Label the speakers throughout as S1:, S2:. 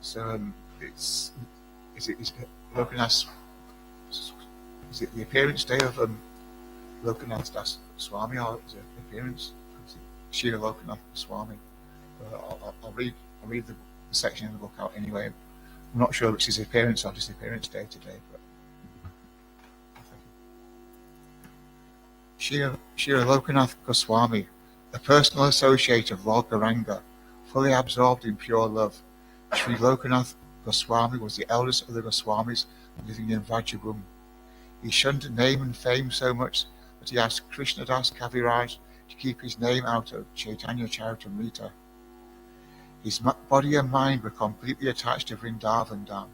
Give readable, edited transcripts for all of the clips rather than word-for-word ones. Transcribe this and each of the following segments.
S1: So it's Lokanath. Is it the appearance day of Lokanath Das Swami, or is it the appearance? Is it Srila Lokanath Swami? I'll read the section in the book out anyway. I'm not sure if it's his appearance or just appearance day today, but Srila Lokanath Goswami, a personal associate of Lord Gauranga, fully absorbed in pure love. Sri Lokanath Goswami was the eldest of the Goswamis living in Vrajabhumi. He shunned name and fame so much that he asked Krishnadas Kaviraj to keep his name out of Chaitanya Charitamrita. His body and mind were completely attached to Vrindavan Dham.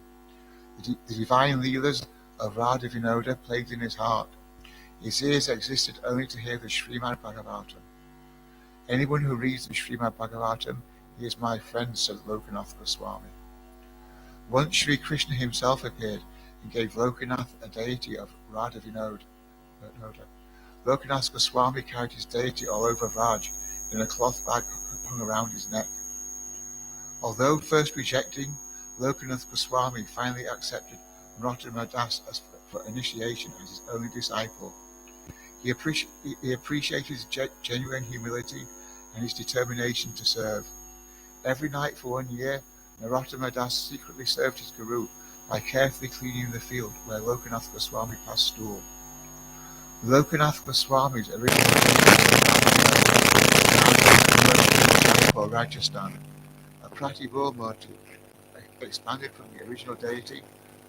S1: The divine Leelas of Radha Vinoda played in his heart. His ears existed only to hear the Srimad Bhagavatam. Anyone who reads the Srimad Bhagavatam, he is my friend, said Lokanath Goswami. Once Sri Krishna himself appeared and gave Lokanath a deity of Radha Vinoda. Lokanath Goswami carried his deity all over Vraj in a cloth bag hung around his neck. Although first rejecting, Lokanath Goswami finally accepted Narottama Das for initiation as his only disciple. He appreciated his genuine humility and his determination to serve. Every night for 1 year, Narottama Das secretly served his guru by carefully cleaning the field where Lokanath Goswami passed stool. Lokanath Goswami's original for Rajasthan, a Pratibur Murti, expanded from the original deity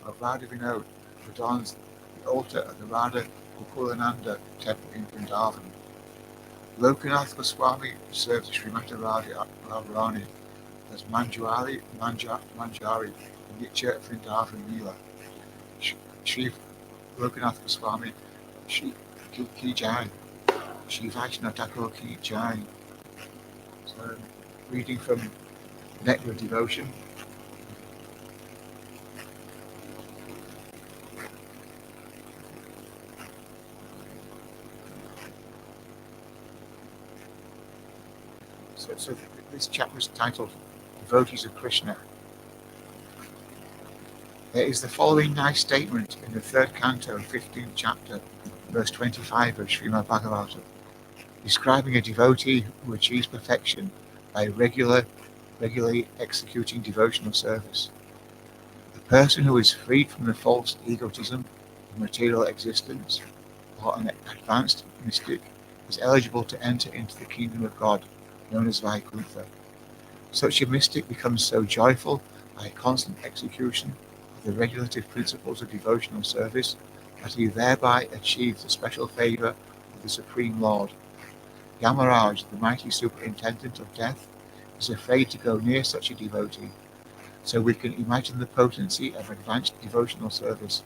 S1: of Radha Vinod, adorns the altar of the Radha Gokulananda temple in Vrindavan. Lokanath Goswami served Srimati Radharani as Manjari in the Church of Vrindavan Leela. Sri Lokanath Goswami, Shri Ki Jai, Shri Vaishnava Thakur Ki Jai. So, reading from Nectar of Devotion. So this chapter is titled Devotees of Krishna. There is the following nice statement in the 3rd canto, 15th chapter, verse 25 of Srimad Bhagavatam, describing a devotee who achieves perfection by regularly executing devotional service. The person who is freed from the false egotism of material existence, or an advanced mystic, is eligible to enter into the kingdom of God, known as Vaikuntha. Such a mystic becomes so joyful by constant execution of the regulative principles of devotional service that he thereby achieves the special favor of the Supreme Lord. Yamaraj, the mighty superintendent of death, is afraid to go near such a devotee, so we can imagine the potency of advanced devotional service,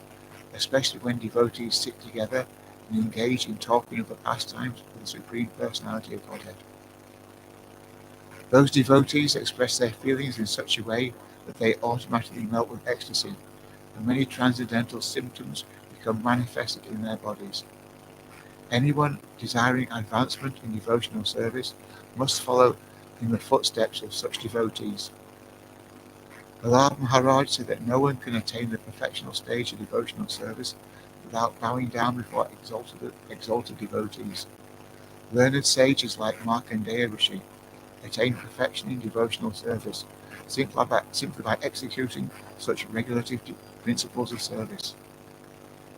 S1: especially when devotees sit together and engage in talking of the pastimes of the Supreme Personality of Godhead. Those devotees express their feelings in such a way that they automatically melt with ecstasy, and many transcendental symptoms become manifested in their bodies. Anyone desiring advancement in devotional service must follow in the footsteps of such devotees. Prahlad Maharaj said that no one can attain the perfectional stage of devotional service without bowing down before exalted devotees. Learned sages like Markandeya Rishi attain perfection in devotional service simply by executing such regulative principles of service.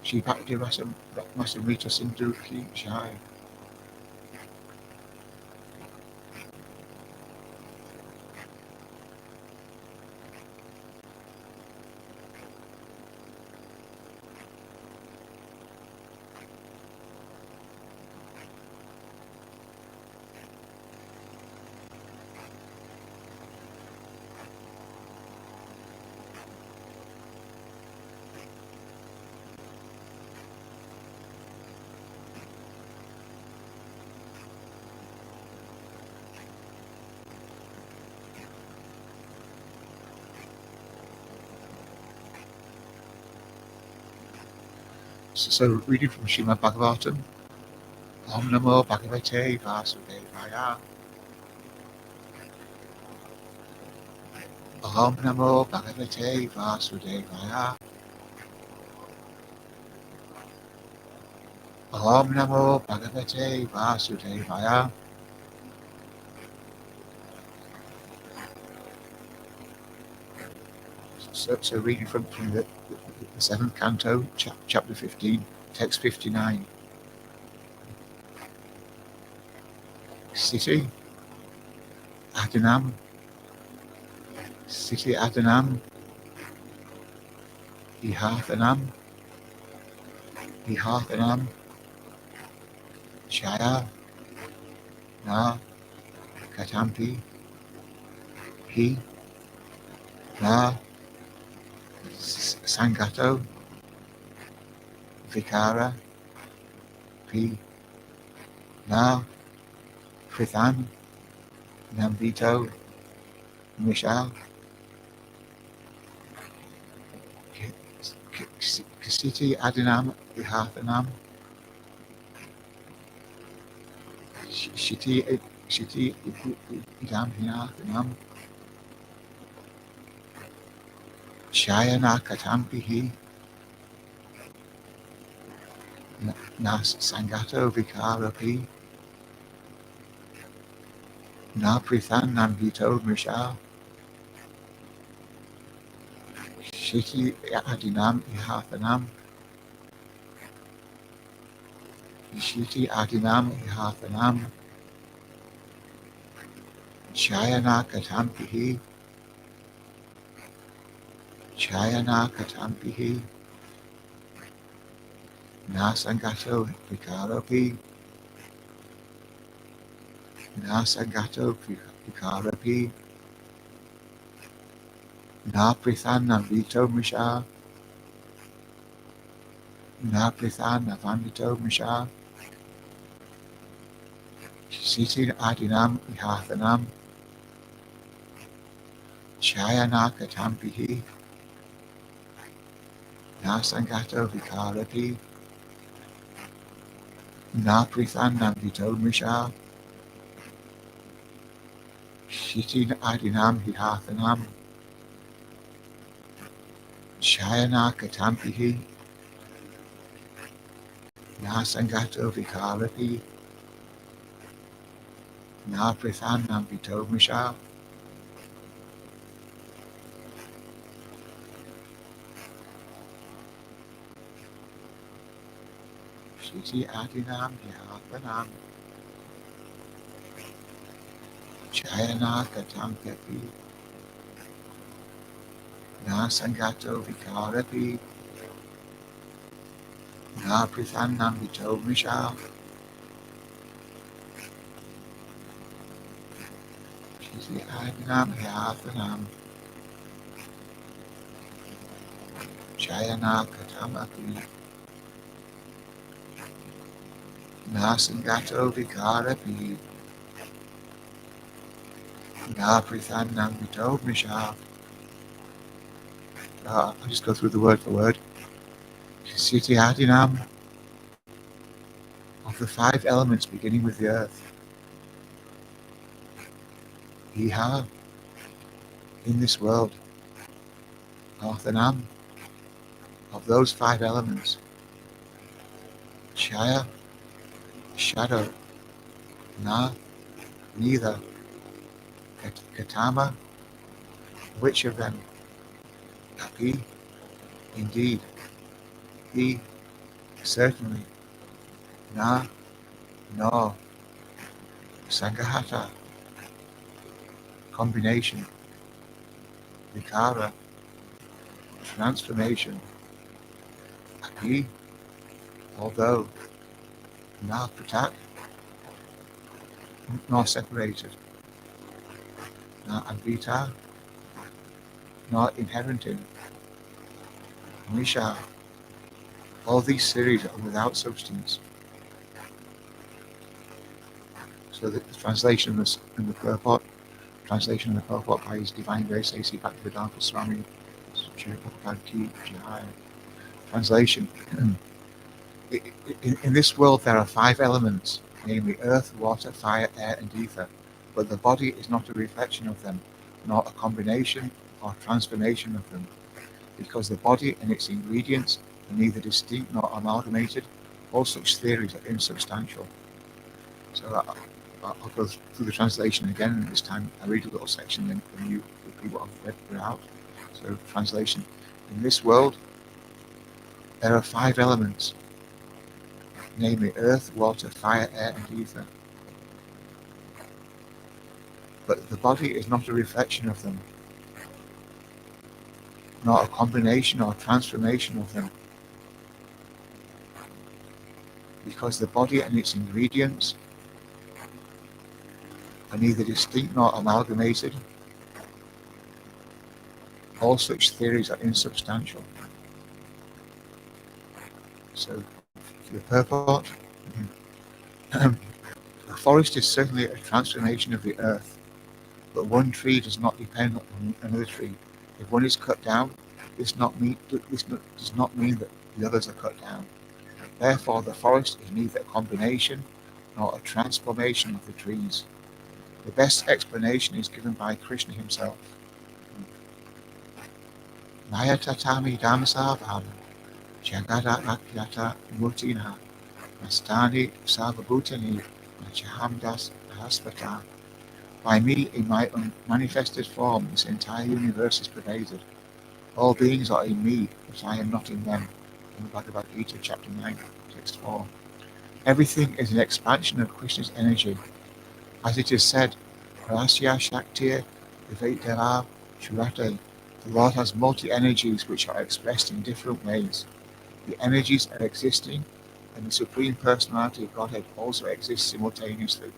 S1: Shri Bhakti Rasamrita Sindhu Ki Jai. So reading from Srimad Bhagavatam. Om Namo Bhagavate Vasudevaya. Om Namo Bhagavate Vasudevaya. Om Namo Bhagavate Vasudevaya. So reading from the 7th canto, chapter 15, text 59. City Adonam, City Adonam, Ihathanam, Ihathanam, Shaya, Na, Katampi, He, Na, Sangato, Vikara, Pi, Na, Prithan, Nambito, Misha, City Adonam, Ihathanam, Shiti Idam Hinathanam, Shayana Katampihi, Nas Sangato Vikarapi, Na Prithan Nambito Misha, Shiti Adinam Ihathanam, Shiti Adinam Ihathanam, Shayana Katampihi, Shayana Katampihi, Na Sangato Vikarapi, Na Sangato Vikarapi, Na Prithan Nambito Misha, Na Prithan Navandito Misha, Siti Adinam Ihathanam, Shayana Katampihi, Na Sangato Vikarapi, Na Prithan Nambito Misha, Siti Adinam Ihathanam, Shayana Katampihi, Na Sangato Vikarapi, Na Prithan Nambito Misha, Shiti Adinam Ihathanam, Shayana Katampihi, Na Sangato Vikarapi, Na Prithan Nambito Misha, Shiti Adinam Ihathanam, Shayana Katamapi, Na Sangato Vikarapi, Na Prithan Nambito Misha. I'll just go through the word for word. Siti Adinam, of the 5 elements beginning with the earth. Iha, in this world. Arthanam, of those 5 elements. Shaya, shadow. Na, neither. Katama, which of them? Api, indeed. He, certainly. Na, no. Sangahata, combination. Vikara, transformation. Api, although. Na pratak, nor separated. Na advita, not inherent in. Misha, all these series are without substance. So the translation in the purport, by His Divine Grace A.C. Bhaktivedanta Swami Sri Prabhupada Ki Jai. Translation. In this world there are 5 elements, namely earth, water, fire, air and ether, but the body is not a reflection of them, nor a combination or transformation of them, because the body and its ingredients are neither distinct nor amalgamated. All such theories are insubstantial. So I'll go through the translation again, and this time I read a little section, then you repeat what I've read out. So, translation. In this world, there are 5 elements, namely earth, water, fire, air, and ether. But the body is not a reflection of them, nor a combination or transformation of them, because the body and its ingredients are neither distinct nor amalgamated. All such theories are insubstantial. So, for the purport, the forest is certainly a transformation of the earth, but one tree does not depend on another tree. If one is cut down, this does not mean that the others are cut down. Therefore, the forest is neither a combination nor a transformation of the trees. The best explanation is given by Krishna himself. Maya tatami damsabham jagadakyata mutina nastani sarvabhutani nachahamdas haspata. By me, in my unmanifested form, this entire universe is pervaded. All beings are in me, but I am not in them. In the Bhagavad Gita, chapter 9, text 4. Everything is an expansion of Krishna's energy. As it is said, Rasya Shaktir Vivetara Shurate. The Lord has multi-energies which are expressed in different ways. The energies are existing, and the Supreme Personality of Godhead also exists simultaneously.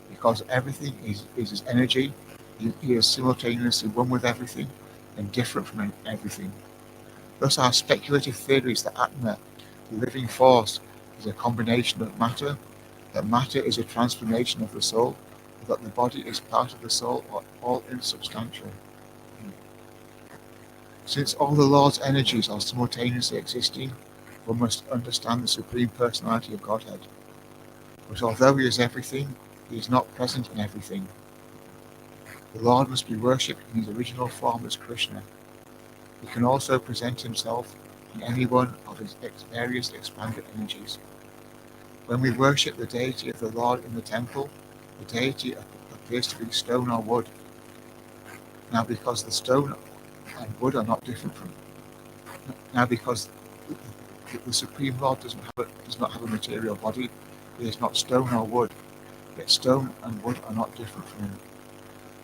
S1: Because everything is his energy, he is simultaneously one with everything and different from everything. Thus our speculative theories that Atma, the living force, is a combination of matter, that matter is a transformation of the soul, or that the body is part of the soul, are all insubstantial. Since all the Lord's energies are simultaneously existing, one must understand the Supreme Personality of Godhead. But although he is everything, he is not present in everything. The Lord must be worshipped in his original form as Krishna. He can also present himself in any one of his various expanded energies. When we worship the deity of the Lord in the temple, the deity appears to be stone or wood. Now because the stone and wood are not different from... Now because the Supreme Lord does not have a material body, he is not stone or wood, yet stone and wood are not different from him.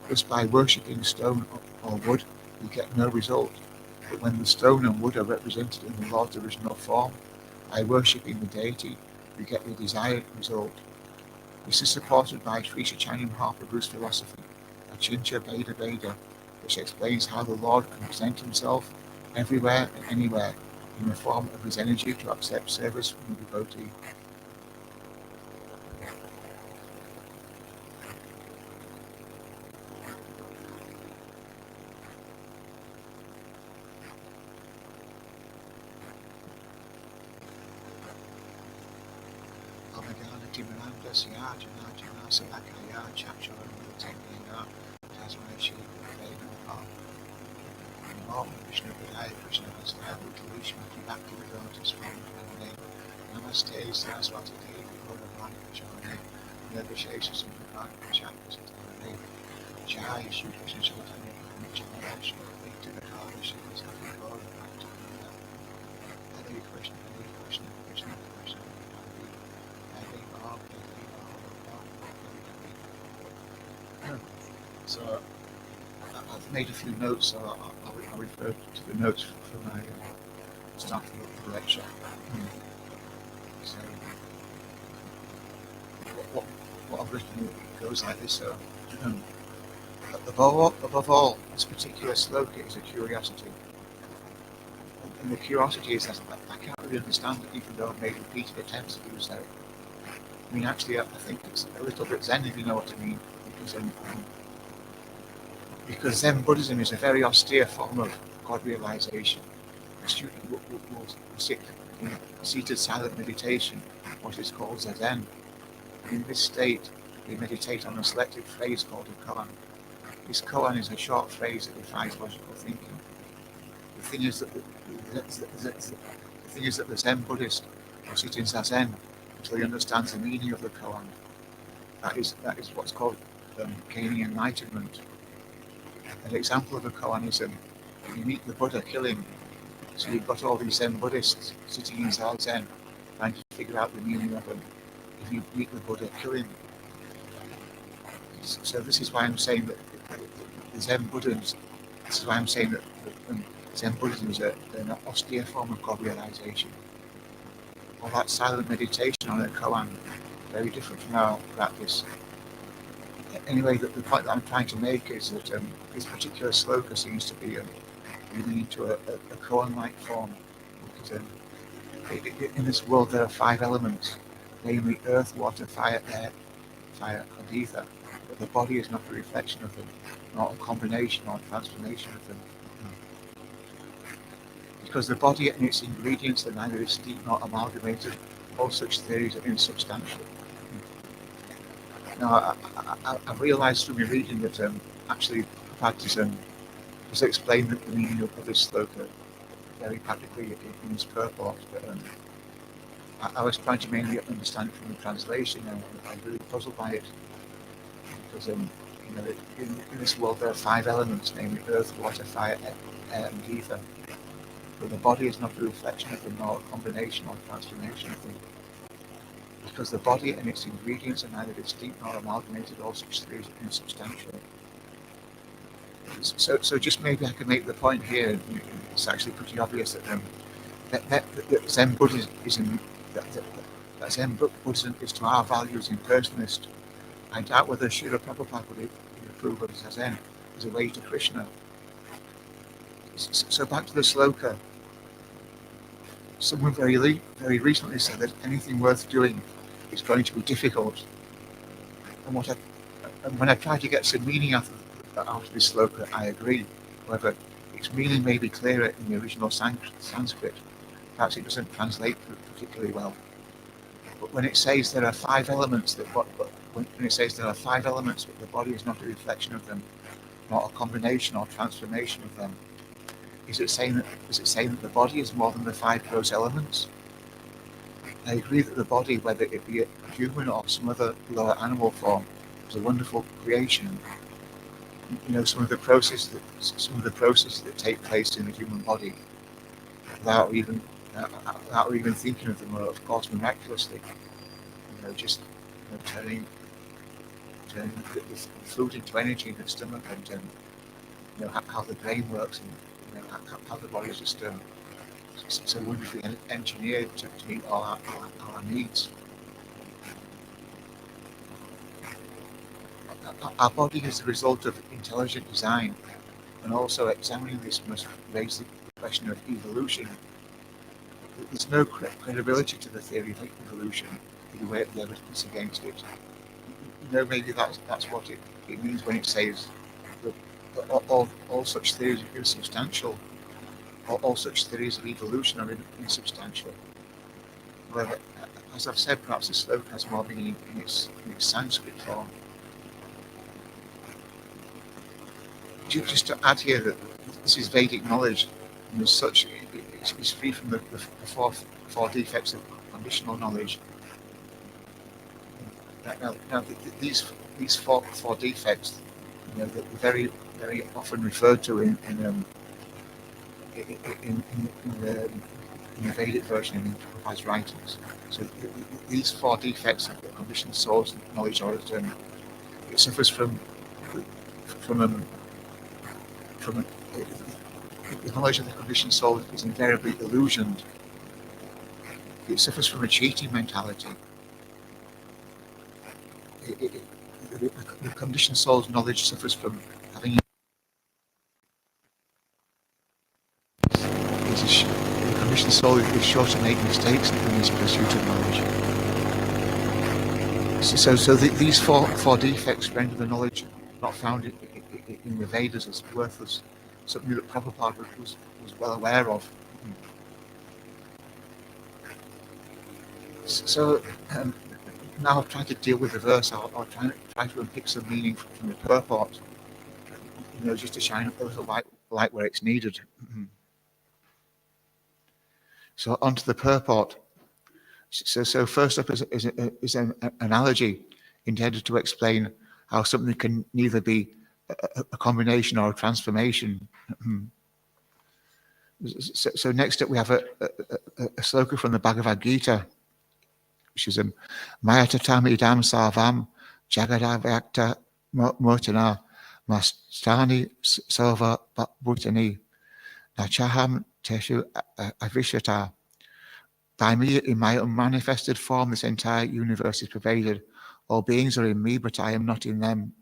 S1: Thus by worshipping stone or wood, we get no result. But when the stone and wood are represented in the Lord's original form, by worshipping the deity, we get the desired result. This is supported by Sri Chaitanya Mahaprabhu's philosophy, Achincha Veda Veda, which explains how the Lord can present himself everywhere and anywhere in the form of his energy to accept service from the devotee. So I've made a few notes, so I'll refer to the notes from my start of the lecture. So what I've written goes like this. So above all, this particular sloka is a curiosity. And the curiosity is that I can't really understand it, even though I've made repeated attempts to do so. I mean, actually, I think it's a little bit Zen, if you know what I mean, because Zen Buddhism is a very austere form of God realization. The student will sit in seated silent meditation, what is called Zazen. In this state, they meditate on a selected phrase called a koan. This koan is a short phrase that defines logical thinking. The thing is that the Zen Buddhist will sit in zazen until he understands the meaning of the koan. That is what's called gaining enlightenment. An example of a koan is if you meet the Buddha, kill him. So you've got all these Zen Buddhists sitting in zazen trying to figure out the meaning of them. If you meet the Buddha, kill him. So this is why I'm saying that the Zen Buddhism. This is why I'm saying that Zen Buddhism is an austere form of God realization. All that silent meditation on a koan, very different from our practice. Anyway, the point that I'm trying to make is that this particular sloka seems to be moving into a koan-like form. Because in this world there are 5 elements, namely earth, water, fire, air, and ether. But the body is not a reflection of them, not a combination or transformation of them. Because the body and its ingredients are neither distinct nor amalgamated, all such theories are insubstantial. Now, I've realised from your reading that actually Prabhupada has explained the meaning of this sloka very practically in his purport, but I was trying to mainly understand it from the translation, and I'm really puzzled by it, because in this world there are 5 elements, namely earth, water, fire, air, and ether. But the body is not a reflection of them, nor a combination or transformation of them. Because the body and its ingredients are neither distinct nor amalgamated, all such theories are insubstantial. So just maybe I can make the point here. It's actually pretty obvious that Zen Buddhism, that Zen Buddhism is to our values impersonalist. I doubt whether Srila Prabhupada would approve of Zazen as a way to Krishna. So back to the sloka. Someone very recently said that anything worth doing is going to be difficult. And when I try to get some meaning out of this sloka, I agree. However, its meaning may be clearer in the original Sanskrit. Perhaps it doesn't translate particularly well. But when it says there are 5 elements when it says there are 5 elements, but the body is not a reflection of them, not a combination or transformation of them, is it saying that the body is more than the 5 gross elements? I agree that the body, whether it be a human or some other lower animal form, is a wonderful creation. Some of the processes that take place in the human body, without even thinking of them, are of course miraculously. Just turning the food into energy in the stomach, and how the brain works, and how the body is just so wonderfully engineered to meet all our needs. Our body is the result of intelligent design, and also examining this must raise the question of evolution. There's no credibility to the theory of evolution if you weigh the evidence against it. Maybe that's what it means when it says that all such theories are insubstantial. All such theories of evolution are insubstantial. However, as I've said, perhaps the sloka has more meaning in its Sanskrit form. Just to add here that this is Vedic knowledge, and as such, it's free from the 4 defects of conditional knowledge. Now these 4 defects, they're very often referred to in the Vedic version in Prabhupada's writings. So these 4 defects of the conditioned soul's knowledge, or it suffers from the knowledge of the conditioned soul is invariably illusioned. It suffers from a cheating mentality. The conditioned soul's knowledge suffers from having. The conditioned soul is sure to make mistakes in his pursuit of knowledge. So these four defects render the knowledge not found in the Vedas as worthless, something that Prabhupada was well aware of. So now I've tried to deal with the verse. I'll try to unpick some meaning from the purport. just to shine a little light where it's needed. So onto the purport. So first up is an analogy intended to explain how something can neither be a combination or a transformation. So next up we have a sloka from the Bhagavad Gita, which is Mayatatam idam sarvam jagadavakta murtana mastani salva bhutani nachaham teshu avishata. By me, in my unmanifested form, this entire universe is pervaded. All beings are in me, but I am not in them.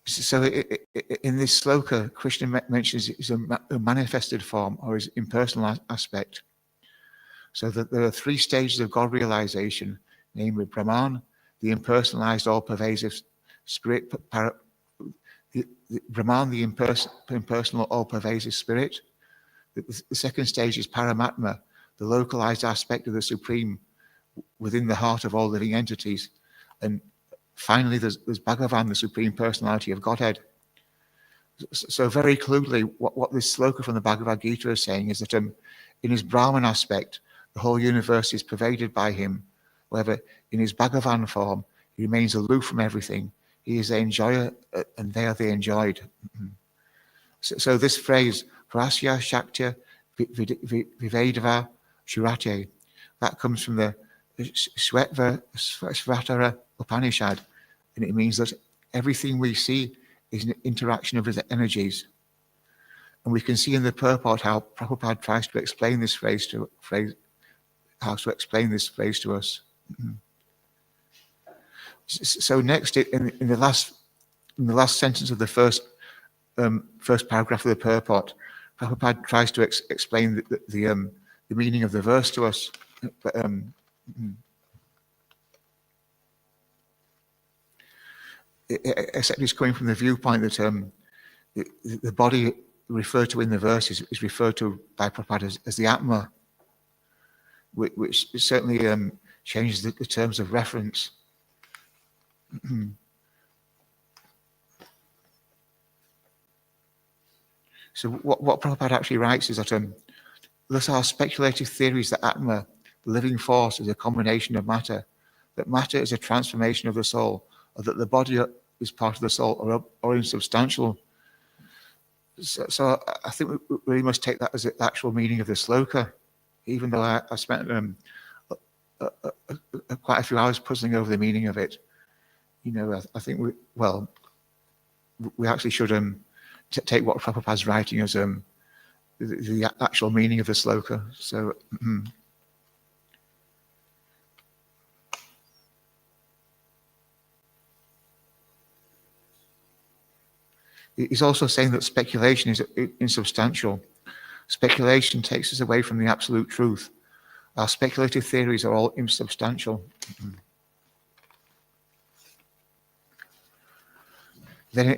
S1: So in this sloka, Krishna mentions his manifested form or his impersonal aspect. So that there are three stages of God realization, namely Brahman, the impersonalized, all-pervasive spirit, Brahman, the impersonal, all-pervasive spirit. The second stage is Paramatma, the localized aspect of the Supreme within the heart of all living entities. And finally, there's Bhagavan, the Supreme Personality of Godhead. So very clearly, what this sloka from the Bhagavad Gita is saying is that in his Brahman aspect, the whole universe is pervaded by him. However, in his Bhagavan form, he remains aloof from everything. He is the enjoyer, and they are the enjoyed. So this phrase, Prasya Shaktya Vivedava Shurate, that comes from the Svatara Upanishad, and it means that everything we see is an interaction of the energies. And we can see in the purport how Prabhupada tries to explain this phrase to us. So next, in the last sentence of the first paragraph of the purport, Prabhupada tries to explain the meaning of the verse to us. But, except it's coming from the viewpoint that the body referred to in the verse is referred to by Prabhupada as the Atma, which certainly changes the terms of reference. So what Prabhupada actually writes is that thus are speculative theories that Atma, the living force, is a combination of matter, that matter is a transformation of the soul, or that the body is part of the soul, or insubstantial. So I think we really must take that as the actual meaning of the sloka, even though I spent quite a few hours puzzling over the meaning of it. I think we actually should take what Prabhupada's writing as the actual meaning of the sloka. So he's also saying that speculation is insubstantial. Speculation takes us away from the absolute truth. Our speculative theories are all insubstantial. Then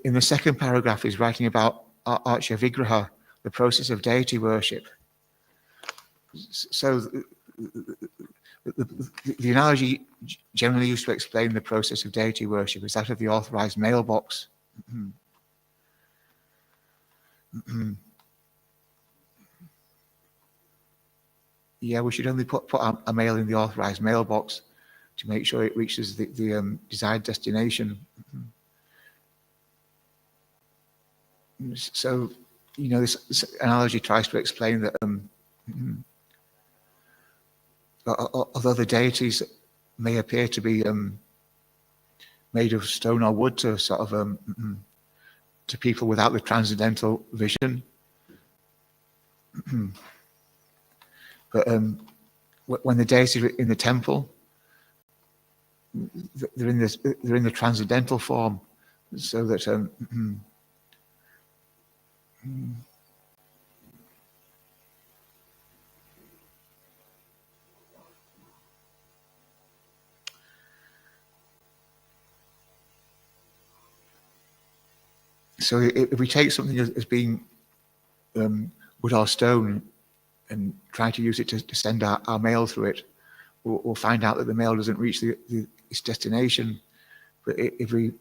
S1: in the second paragraph, he's writing about Archa Vigraha, the process of deity worship. So the analogy generally used to explain the process of deity worship is that of the authorized mailbox. Yeah, we should only put a mail in the authorized mailbox to make sure it reaches the desired destination. So, this analogy tries to explain that although the deities may appear to be made of stone or wood to sort of to people without the transcendental vision, but when the deities are in the temple, they're in the transcendental form, so that so if we take something as being wood or stone and try to use it to send our mail through it, we'll find out that the mail doesn't reach its destination. But if we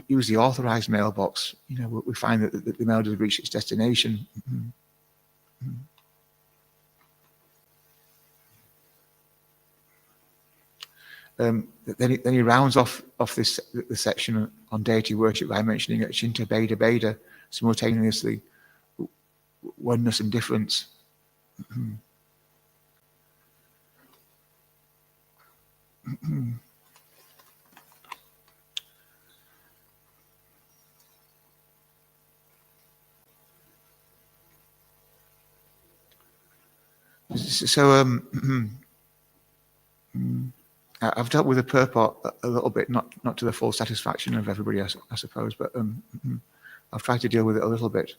S1: use the authorized mailbox, we find that the mail does reach its destination. Then he rounds off the section on deity worship by mentioning that Shinta Beda Beda, simultaneously oneness and difference. So I've dealt with the purport a little bit, not to the full satisfaction of everybody, I suppose, but I've tried to deal with it a little bit.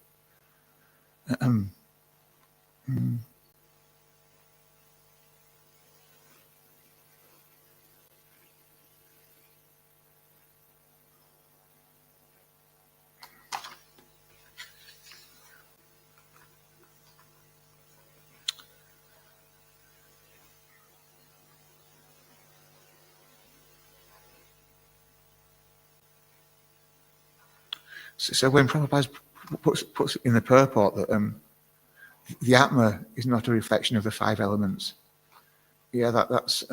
S1: So when Prabhupada puts in the purport that the Atma is not a reflection of the five elements, that's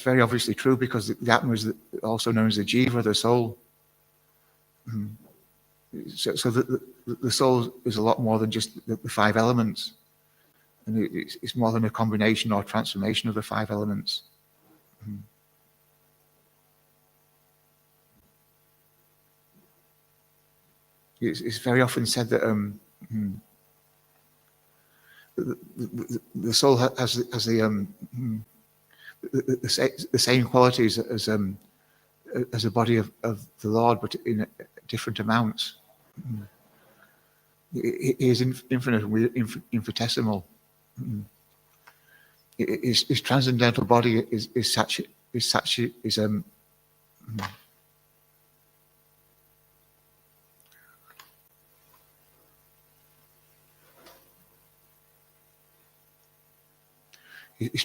S1: very obviously true, because the Atma is also known as the Jiva, the soul. So the soul is a lot more than just the five elements, and it's more than a combination or transformation of the five elements. It's very often said that the soul has the same qualities as a body of the Lord, but in different amounts. It is infinite and infinitesimal. His transcendental body is such. His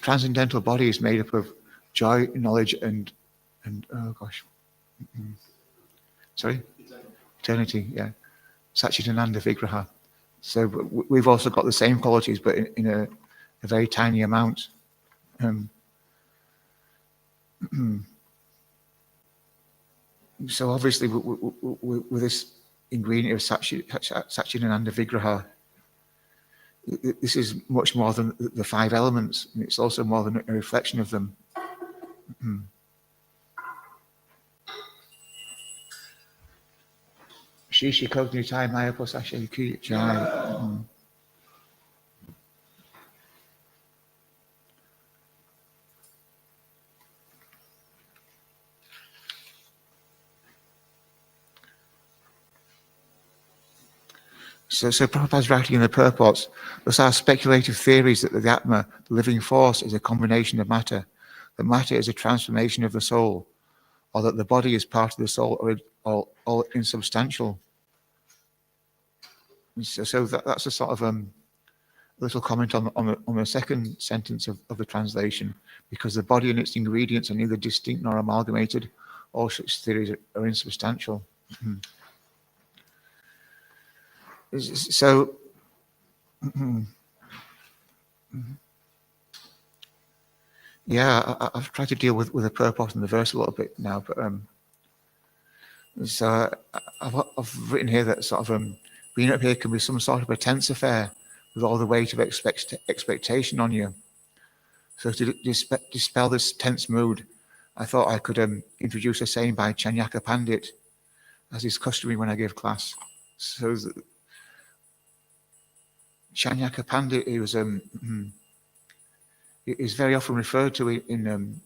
S1: transcendental body is made up of joy, knowledge, and eternity. Yeah, Satchitananda Vigraha. So we've also got the same qualities, but in a very tiny amount. So obviously, with this ingredient of Satchitananda Vigraha, this is much more than the five elements, and it's also more than a reflection of them. Shishi Kognitai Maya Posasha Jai. So Prabhupada's writing in the purports, those are speculative theories that the Atma, the living force, is a combination of matter, that matter is a transformation of the soul, or that the body is part of the soul, or all insubstantial. So that's a sort of little comment on the second sentence of the translation, because the body and its ingredients are neither distinct nor amalgamated. All such theories are insubstantial. So, I've tried to deal with the purport and the verse a little bit now, but so I've written here that sort of being up here can be some sort of a tense affair with all the weight of expectation on you. So to dispel this tense mood, I thought I could introduce a saying by Chanyaka Pandit, as is customary when I give class. So Chanyaka Pandit, he is very often referred to in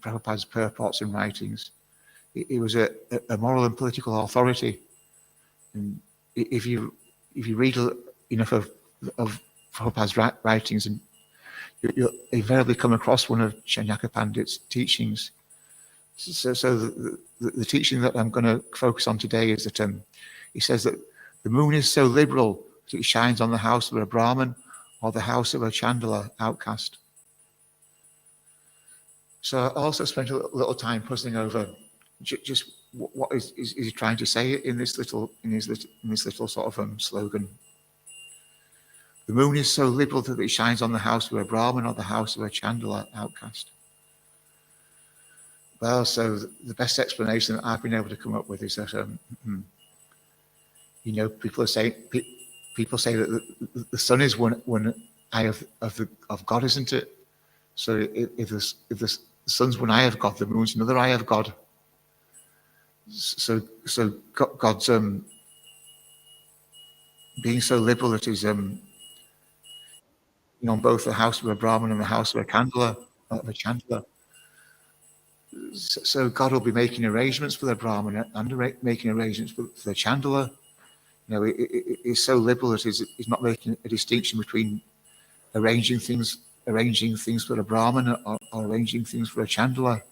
S1: Prabhupada's purports and writings. He was a moral and political authority, and if you read enough of Prabhupada's writings, and you'll invariably come across one of Chanyaka Pandit's teachings. So the teaching that I'm going to focus on today is that he says that the moon is so liberal that it shines on the house of a Brahmin or the house of a Chandala outcast. So I also spent a little time puzzling over just what is he trying to say in this little sort of slogan. The moon is so liberal that it shines on the house of a Brahmin or the house of a Chandala outcast. Well, so the best explanation that I've been able to come up with is that people say that the sun is one eye of God, isn't it? So if the sun's one eye of God, the moon's another eye of God. So God's being so liberal that he's on both the house of a Brahmin and the house of a Chandala. So God will be making arrangements for the Brahmin and making arrangements for the Chandala. He's so liberal that he's not making a distinction between arranging things for a Brahmin or arranging things for a Chandala.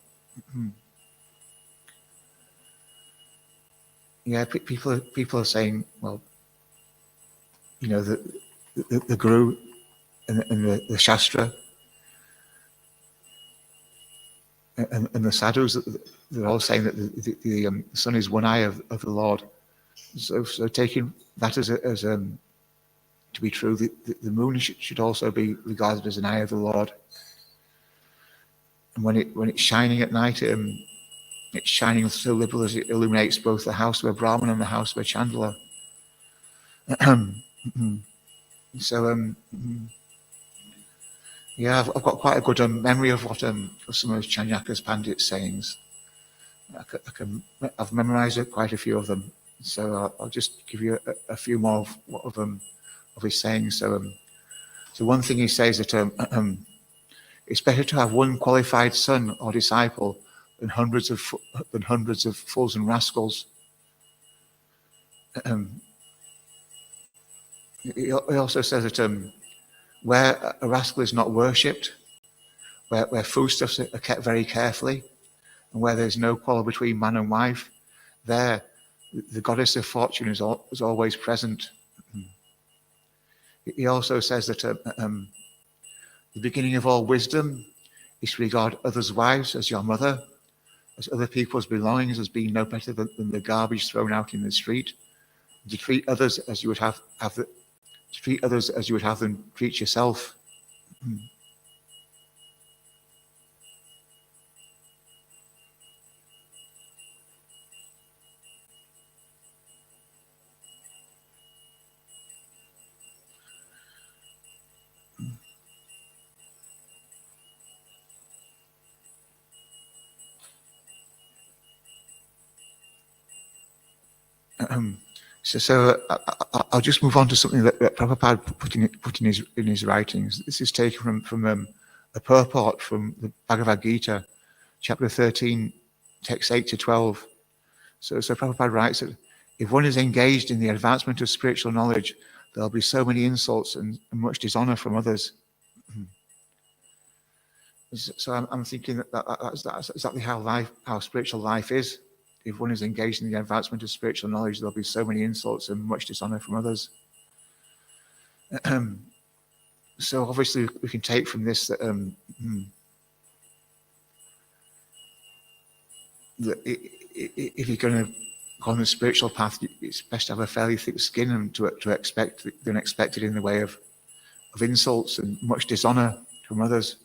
S1: Yeah, people are saying, well, the Guru and the Shastra and the sadhus, they're all saying that the sun is one eye of the Lord. So taking that as to be true, the moon should also be regarded as an eye of the Lord. And when it's shining at night, it's shining so liberal as it illuminates both the house of a Brahmin and the house of a Chandala. So yeah, I've got quite a good memory of what some of Chanyakas Pandit's sayings. I've memorized quite a few of them. So I'll just give you a few more of his sayings. So one thing he says that it's better to have one qualified son or disciple than hundreds of fools and rascals. He also says that where a rascal is not worshipped, where foodstuffs are kept very carefully, and where there's no quarrel between man and wife, there the goddess of fortune is always present. He also says that the beginning of all wisdom is to regard others' wives as your mother, as other people's belongings as being no better than the garbage thrown out in the street. To treat others as you would have them treat yourself. So I'll just move on to something that Prabhupada put in his writings. This is taken from a purport from the Bhagavad Gita, chapter 13, text 8 to 12. So Prabhupada writes that if one is engaged in the advancement of spiritual knowledge, there'll be so many insults and much dishonor from others. So I'm thinking that's exactly how spiritual life is. If one is engaged in the advancement of spiritual knowledge, there'll be so many insults and much dishonor from others. So obviously we can take from this that, that if you're going to go on the spiritual path, it's best to have a fairly thick skin and to expect the unexpected in the way of insults and much dishonor from others.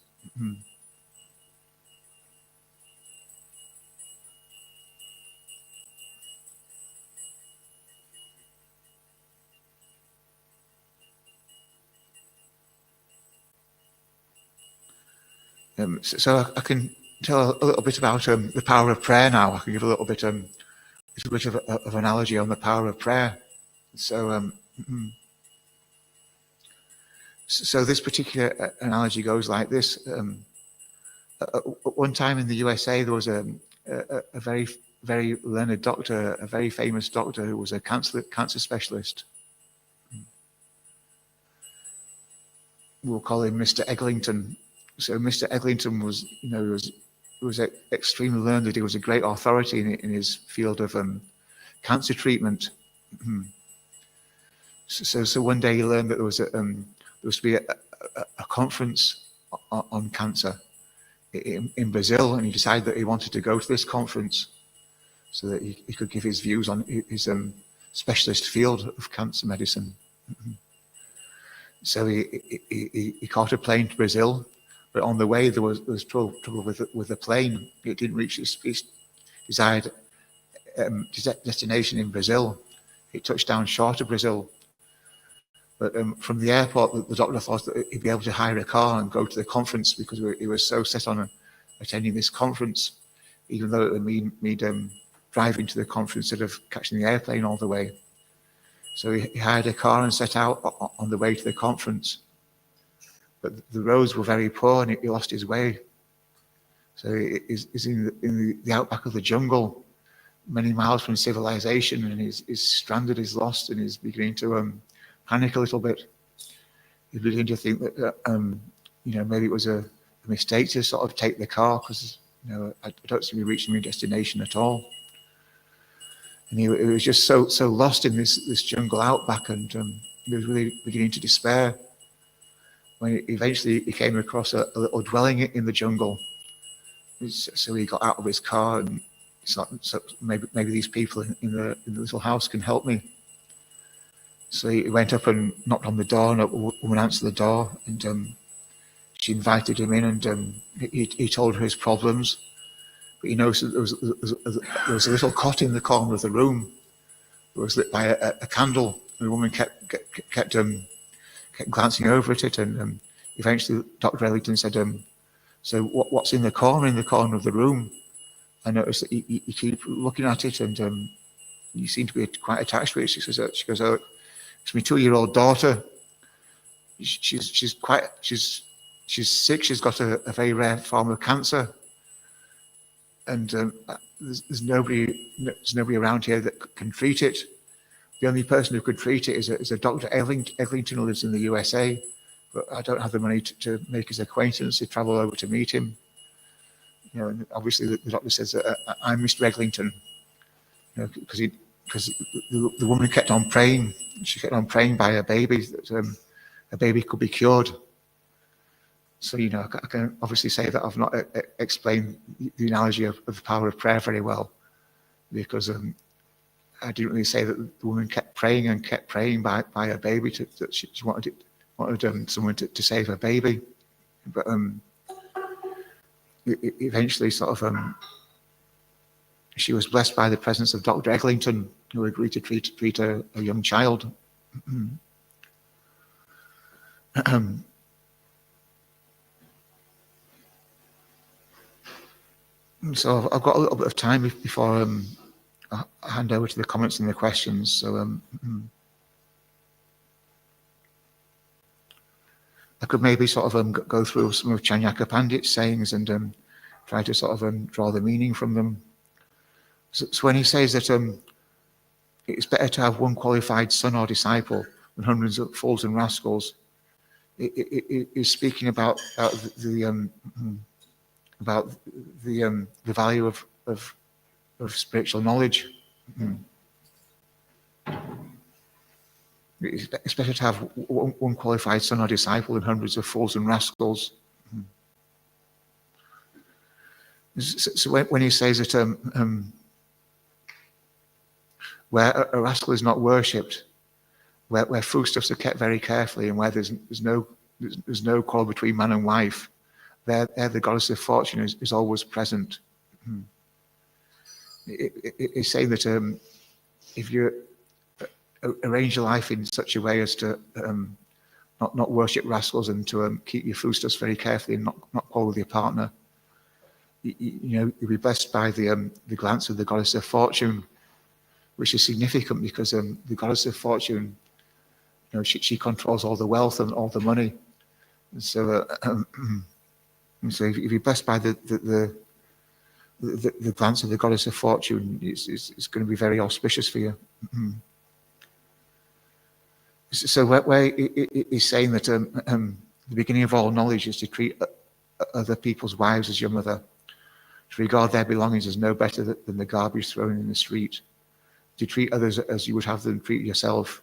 S1: So I can tell a little bit about the power of prayer now. I can give a little bit of analogy on the power of prayer. So so this particular analogy goes like this. At one time in the USA, there was a very, very learned doctor, a very famous doctor who was a cancer specialist. We'll call him Mr. Eglinton. So Mr. Eglinton was, was extremely learned. He was a great authority in his field of cancer treatment. So one day he learned that there was to be a conference on cancer in Brazil, and he decided that he wanted to go to this conference so that he could give his views on his specialist field of cancer medicine. So he caught a plane to Brazil, but on the way there was trouble with the plane. It didn't reach his desired destination in Brazil. It touched down short of Brazil. But from the airport, the doctor thought that he'd be able to hire a car and go to the conference because he was so set on attending this conference, even though it would mean driving to the conference instead of catching the airplane all the way. So he hired a car and set out on the way to the conference. But the roads were very poor and he lost his way. So he's in the outback of the jungle, many miles from civilization, and he's stranded, he's lost, and he's beginning to panic a little bit. He's beginning to think that maybe it was a mistake to sort of take the car because I don't seem to be reaching my destination at all. And he was just so lost in this jungle outback, and he was really beginning to despair. When eventually he came across a little dwelling in the jungle, so he got out of his car and thought, so maybe these people in the little house can help me. So he went up and knocked on the door, and a woman answered the door, and she invited him in, and he told her his problems. But there was a little cot in the corner of the room that was lit by a candle, and the woman kept glancing over at it, and eventually Dr. Ellington said, "So what's in the corner of the room? I noticed that you keep looking at it, and you seem to be quite attached to it." She goes, "Oh, it's my 2-year-old daughter. She's sick. She's got a very rare form of cancer, and there's nobody around here that can treat it. The only person who could treat it is a Dr. Eglinton who lives in the USA, but I don't have the money to make his acquaintance, to travel over to meet him." And obviously the doctor says, "I'm Mr. Eglinton," because the woman kept on praying. She kept on praying by her baby that a baby could be cured. So, I can obviously say that I've not explained the analogy of the power of prayer very well, because I didn't really say that the woman kept praying by her baby that she wanted someone to save her baby. But eventually she was blessed by the presence of Dr. Eglinton, who agreed to treat a young child. So I've got a little bit of time before I hand over to the comments and the questions. So I could maybe sort of go through some of Chanyaka Pandit's sayings and try to sort of draw the meaning from them. So when he says that it's better to have one qualified son or disciple than hundreds of fools and rascals, it is speaking about the value of spiritual knowledge. It's better to have one qualified son or disciple than hundreds of fools and rascals. So when he says that where a rascal is not worshipped, where foodstuffs are kept very carefully, and where there's no quarrel between man and wife, there the goddess of fortune is always present. It's saying that if you arrange your life in such a way as to not worship rascals and to keep your foodstuffs very carefully and not quarrel with your partner, you'll be blessed by the glance of the goddess of fortune, which is significant because the goddess of fortune, she controls all the wealth and all the money. And so if you're blessed by the glance of the goddess of fortune, it's going to be very auspicious for you. So where he's saying that the beginning of all knowledge is to treat other people's wives as your mother, to regard their belongings as no better than the garbage thrown in the street, to treat others as you would have them treat yourself.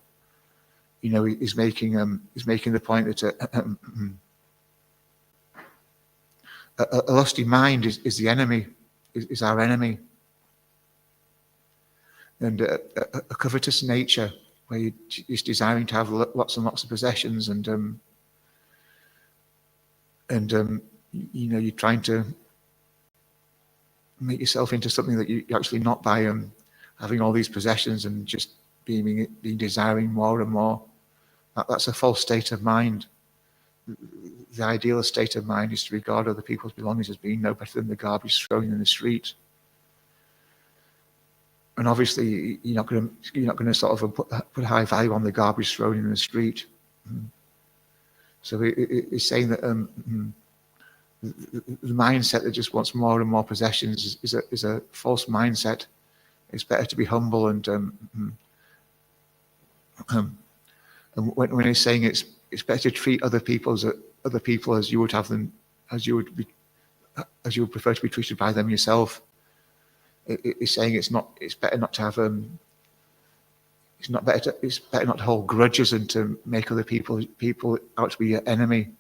S1: he's making the point that a lusty mind is the enemy, is our enemy, and a covetous nature where you're just desiring to have lots and lots of possessions, and you're trying to make yourself into something that you're actually not by having all these possessions and just being desiring more and more. That's a false state of mind. The ideal state of mind is to regard other people's belongings as being no better than the garbage thrown in the street. And obviously, you're not going to sort of put a high value on the garbage thrown in the street. So it's saying that the mindset that just wants more and more possessions is a false mindset. It's better to be humble and when he's saying it's better to treat other people as you would have them, as you would prefer to be treated by them yourself. It's saying it's better not to have it's better not to hold grudges and to make other people out to be your enemy.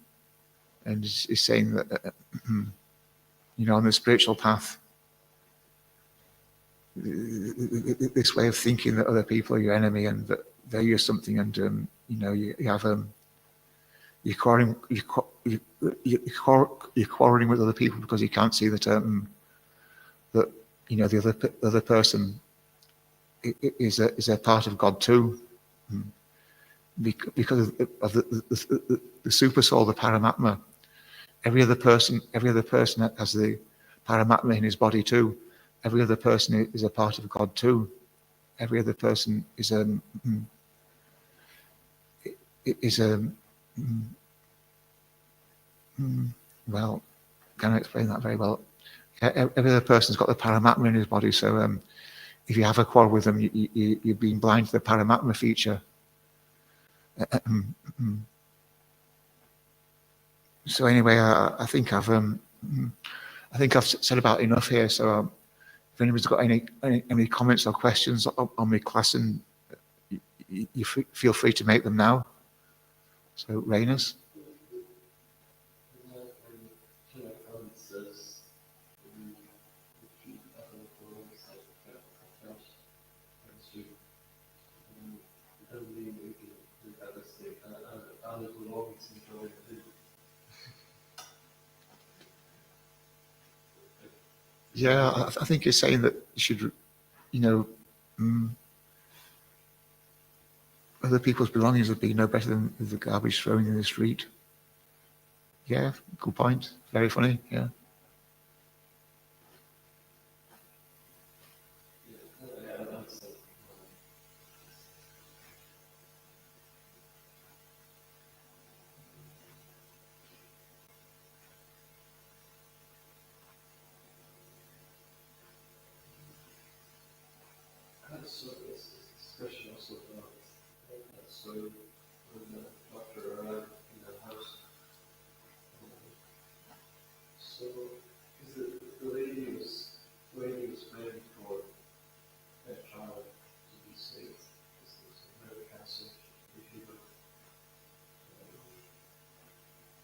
S1: And it's saying that on the spiritual path, this way of thinking that other people are your enemy and that they're your something, and you're quarreling with other people because you can't see that the other person is a part of God too, because of the super soul, the Paramatma. Every other person has the Paramatma in his body too. Every other person is a part of God too. Every other person is well, can I explain that very well? Every other person's got the Paramatma in his body, so if you have a quarrel with them, you're being blind to the Paramatma feature. So anyway, I think I've said about enough here. So if anybody's got any comments or questions on my class, and you feel free to make them now. So Rainers. Yeah, I think it's saying that you should, other people's belongings would be no better than the garbage thrown in the street. Yeah, good point. Very funny. Yeah.
S2: So this question also about so when the doctor arrived in the house, so because the lady was praying for that child to be saved. This is another cancer, if you will.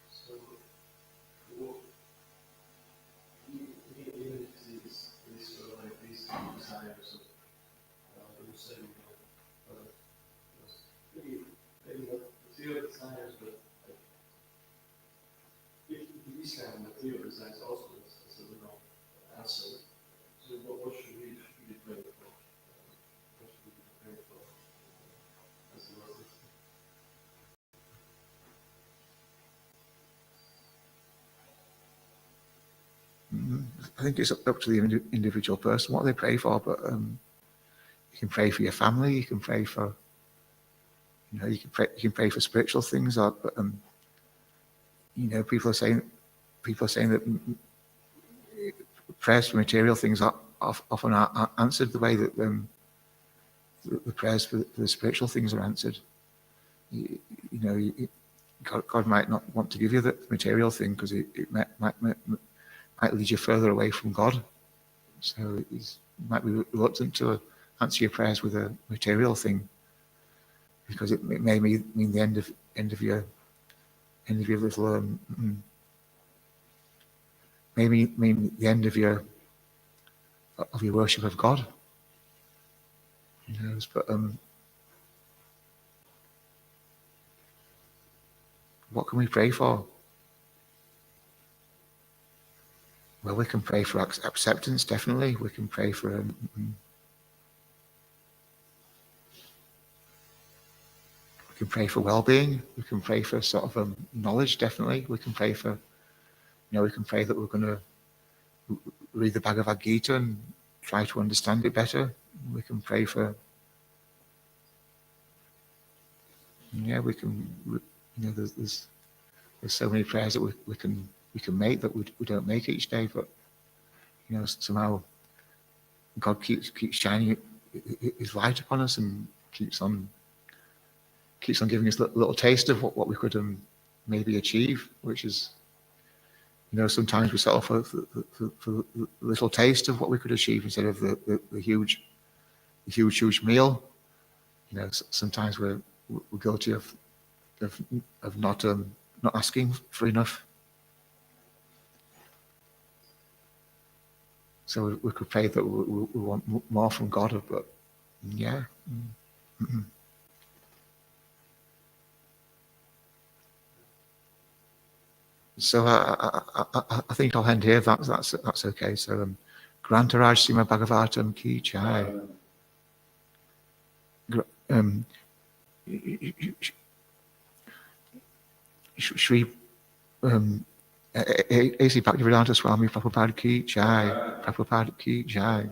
S2: So even if these sort of like these desires of maybe material desires, but like, if these kind of material desires also is a little answer. So what should we be praying for? What should we be praying for? As the Lord.
S1: I think it's up to the individual person what they pray for, but you can pray for your family. You can pray for, you can pray for spiritual things. Or, but, people are saying that prayers for material things are often are answered the way that the prayers for the spiritual things are answered. God might not want to give you the material thing because it might lead you further away from God. So he might be reluctant to answer your prayers with a material thing. because it may mean the end of your little maybe mean the end of your worship of God. Who knows? But what can we pray for? Well, we can pray for acceptance, definitely. We can pray for we can pray for well-being. We can pray for sort of knowledge, definitely. We can pray for, we can pray that we're going to read the Bhagavad Gita and try to understand it better. We can pray for, we can, there's so many prayers that we can make that we don't make each day, but somehow God keeps shining His light upon us and keeps on giving us a little taste of what we could maybe achieve, which is, sometimes we settle for a little taste of what we could achieve instead of the huge meal. Sometimes we're guilty of not asking for enough. So we could pray that we want more from God, but yeah. So I think I'll end here. That's okay. So Grantaraj Srimad Bhagavatam Ki Jai. Shri A.C. Bhaktivedanta Swami Prabhupada Ki Jai. Prabhupada Ki Jai.